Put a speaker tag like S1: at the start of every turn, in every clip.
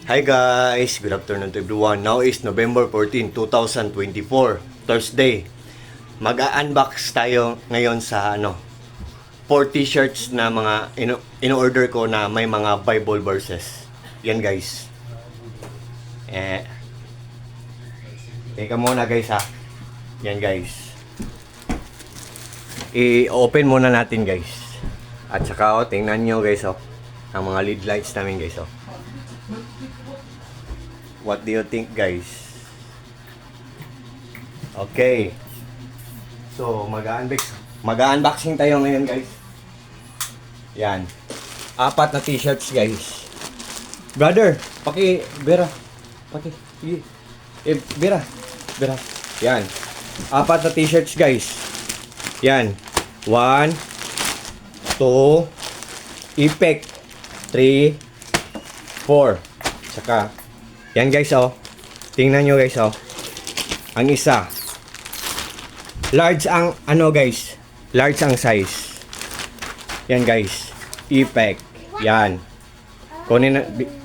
S1: Hi guys, good afternoon to everyone. Now is November 14, 2024, Thursday. Mag-unbox tayo ngayon sa 4 t-shirts na mga in-order ko na may mga Bible verses. Yan guys. Teka muna guys ha. Yan guys. I-open muna natin guys. At saka tingnan nyo guys ang mga lead lights namin guys What do you think guys? Okay. So, mag-unboxing tayo ngayon guys. Yan. 4 na t-shirts guys. Brother, Bera. Sige. Bera. Yan. 4 na t-shirts guys. Yan. 1, 2, Ipek. 3, 4. Saka yan guys tingnan nyo guys ang isa large ang guys, large ang size. Yan guys, Ipek. Yan,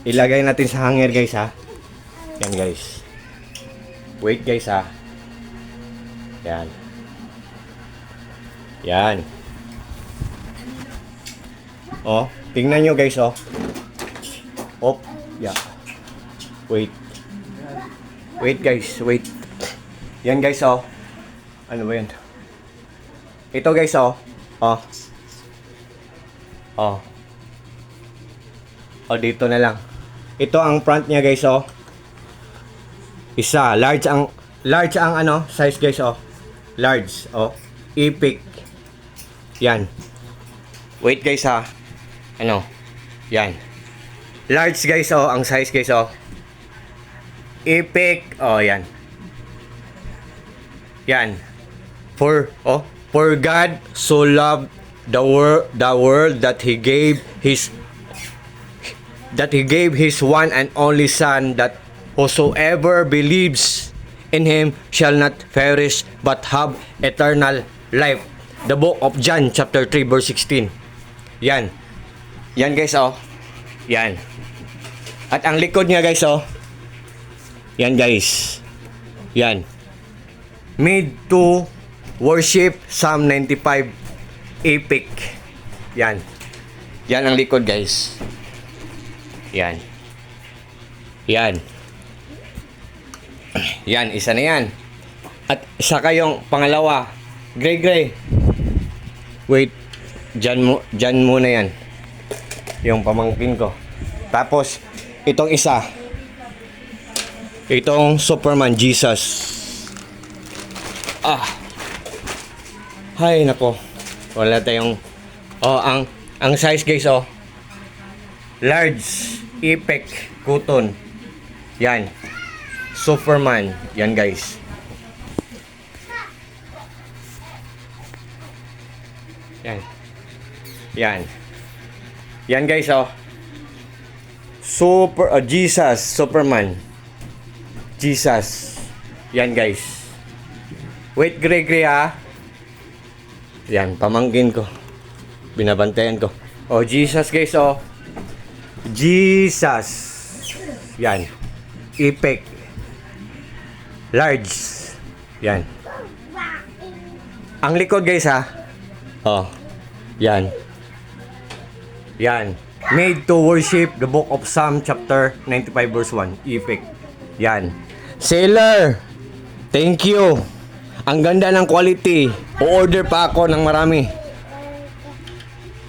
S1: ilagay natin sa hanger guys Yan guys, wait guys Yan tingnan nyo guys yeah. Wait guys, wait. Yan guys ano ba yan? Ito guys dito na lang. Ito ang front niya guys Isa, large ang size guys large Ipek. Yan. Wait guys yan. Large guys ang size guys Ipek. Yan. Yan. For God so loved the world that he gave his one and only son, that whosoever believes in him shall not perish but have eternal life. The book of John chapter 3 verse 16. Yan. Yan guys Yan. At ang likod niya guys yan guys. Yan. Made to worship Psalm 95 Ipek. Yan. Yan ang likod guys. Yan. Yan, isa na yan. At isa kayong pangalawa. Gray. Wait. Dyan muna yan. Yung pamangkin ko. Tapos, itong isa. Itong Superman Jesus. Hay nako. Wala tayong ang size guys large Ipek cotton. Yan. Superman. Yan guys. Yan guys Jesus, Superman. Jesus. Yan guys. Wait, gray Yan, pamangkin ko. Binabantayan ko. Jesus guys Jesus. Yan. Ipek. Large. Yan. Ang likod guys Yan. Made to worship the book of Psalm chapter 95 verse 1. Ipek. Yan. Seller. Thank you. Ang ganda ng quality. O-order pa ako ng marami.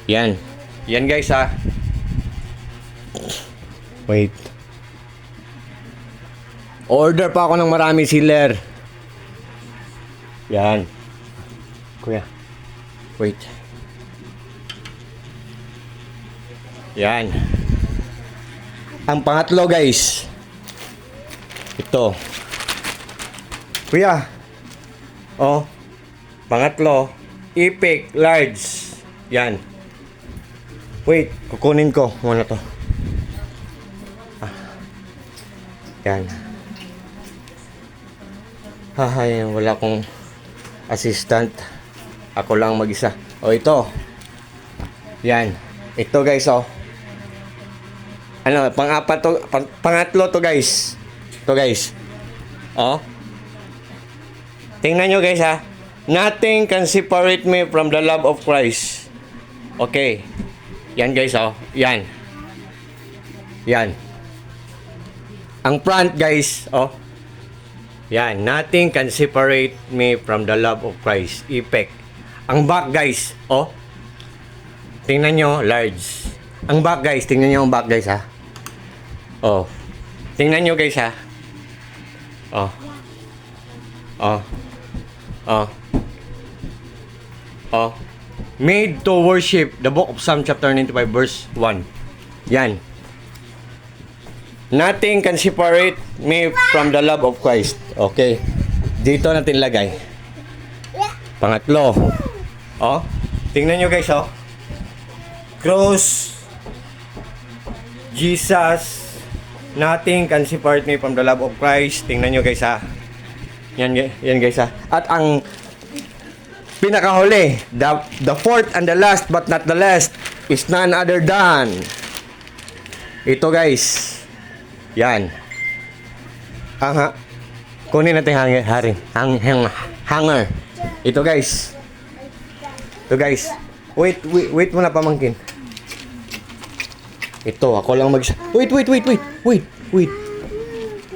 S1: Yan. Yan guys Wait. Order pa ako ng marami, seller. Yan. Kuya. Wait. Yan. Ang pangatlo guys. Ito. Kuya. Pangatlo. Ipek large. Yan. Wait, kukunin ko muna to. Yan. Wala akong assistant. Ako lang mag-isa. Ito. Yan. Ito guys Ano, pang-apat to, pangatlo to guys. To guys. Oh. Tingnan nyo guys ha. Nothing can separate me from the love of Christ. Okay. Yan guys oh. Yan. Yan. Ang front guys, oh. Yan. Nothing can separate me from the love of Christ. Effect. Ang back guys, oh. Tingnan nyo, large. Ang back guys, tingnan nyo ang back guys ha. Oh. Tingnan nyo guys ha. Oh. Oh. Oh. Oh. Made to worship. The book of Psalm chapter 95 verse 1. Yan. Nothing can separate me from the love of Christ. Okay. Dito natin lagay. Pangatlo. Oh. Tingnan nyo guys oh. Cross. Jesus. Nothing can separate me from the love of Christ. Tingnan nyo guys ha. Yan guys ha. At ang pinakahuli, the fourth and the last but not the last is none other than ito guys. Yan. Kunin natin hanger. Ito guys. Ito guys. Wait muna pamangkin. Ito, ako lang Wait.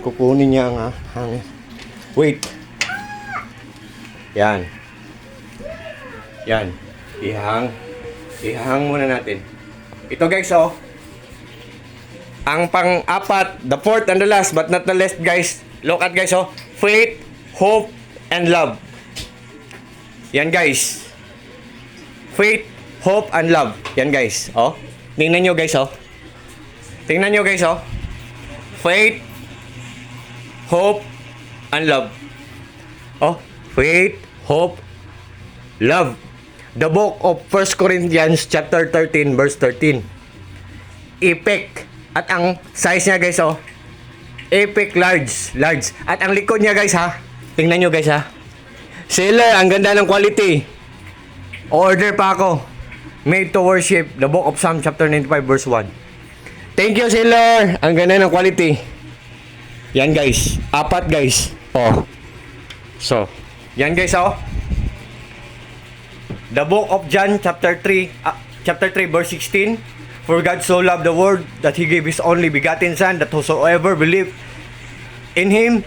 S1: Kukunin niya ang hanger. Wait. Yan. Ihang muna natin. Ito guys, oh. Ang pang-apat, the fourth and the last, but not the least, guys. Look at guys, oh. Faith, hope, and love. Yan guys. Faith, hope, and love. Yan guys, oh. Tingnan nyo guys, oh. Tingnan nyo guys, oh. Faith, hope, and love. Oh, faith, hope, love. The book of 1 Corinthians chapter 13 verse 13. Epic. At ang size niya guys oh. Epic large. At ang likod niya guys ha. Tingnan nyo guys ha. Seller, ang ganda ng quality. Order pa ako. Made to worship. The book of Psalm chapter 95 verse 1. Thank you seller. Ang ganda ng quality. Yan guys. Apat guys. Oh. So, yan guys oh. The book of John chapter 3 verse 16. For God so loved the world that he gave his only begotten son, that whosoever believes in him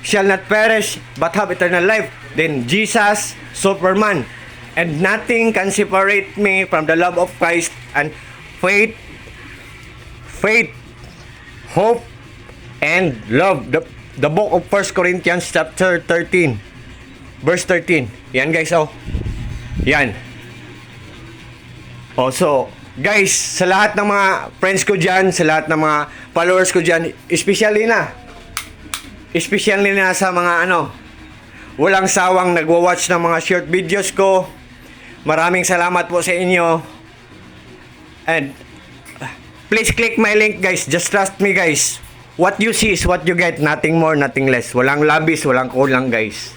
S1: shall not perish but have eternal life. Then Jesus, Superman, and nothing can separate me from the love of Christ and faith, hope, and love. The book of 1 Corinthians chapter 13 verse 13. Yan guys oh. Yan. Oh, so guys, sa lahat ng mga friends ko dyan, sa lahat ng mga followers ko dyan, especially na sa mga walang sawang nagwa-watch ng mga short videos ko. Maraming salamat po sa inyo. And please click my link guys. Just trust me guys. What you see is what you get. Nothing more, nothing less. Walang labis, walang kulang guys.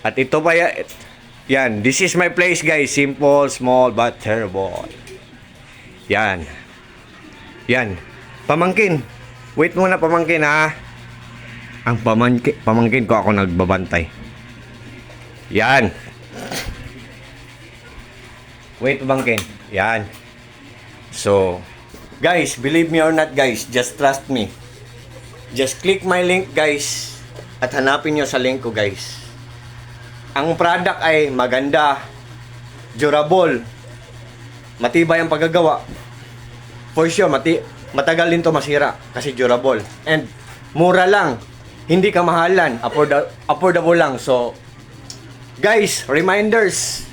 S1: At ito pa yan. This is my place guys. Simple, small, but terrible. Yan. Pamangkin. Wait muna pamangkin ha. Ang pamangkin ko ako nagbabantay. Yan. Wait pamangkin. Yan. So, guys, believe me or not guys, just trust me. Just click my link guys. At hanapin nyo sa link ko guys. Ang product ay maganda, durable, matibay ang paggagawa. For sure, matagal din to masira kasi durable. And mura lang, hindi kamahalan, affordable lang. So, guys, reminders.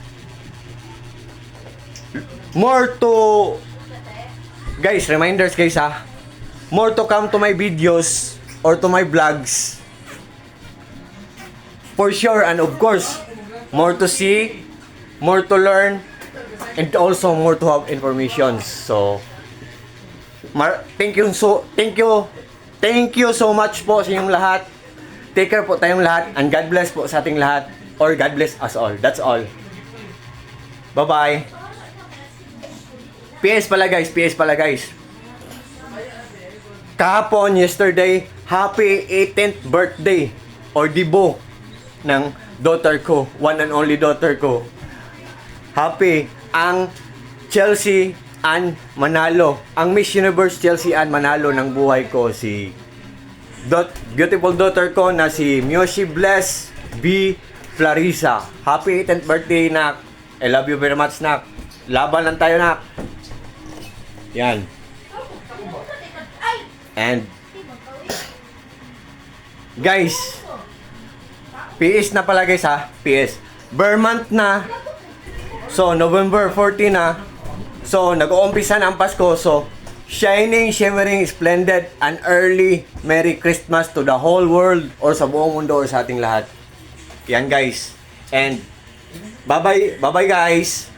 S1: Reminders guys ha. More to come to my videos or to my vlogs. For sure, and of course, more to see, more to learn, and also more to have information. So, thank you so much po sa inyong lahat. Take care po tayong lahat, and God bless po sa ating lahat, or God bless us all. That's all. Bye-bye. PS pala guys, PS pala guys. Kahapon, yesterday, happy 18th birthday or dibo ng daughter ko, one and only daughter ko. Happy ang Chelsea Ann Manalo, ang Miss Universe Chelsea Ann Manalo ng buhay ko, si beautiful daughter ko na si Myoshi Bless B. Clarissa. Happy 18th birthday, nak. I love you very much, nak. Laban lang tayo, nak. Yan. And guys, PS na pala guys ha, PS. Month na. So November 14 na. So nag-uumpisa na ang Pasko. So shining, shimmering, splendid, and early Merry Christmas to the whole world or sa buong mundo or sa ating lahat. Yan guys. And bye-bye guys.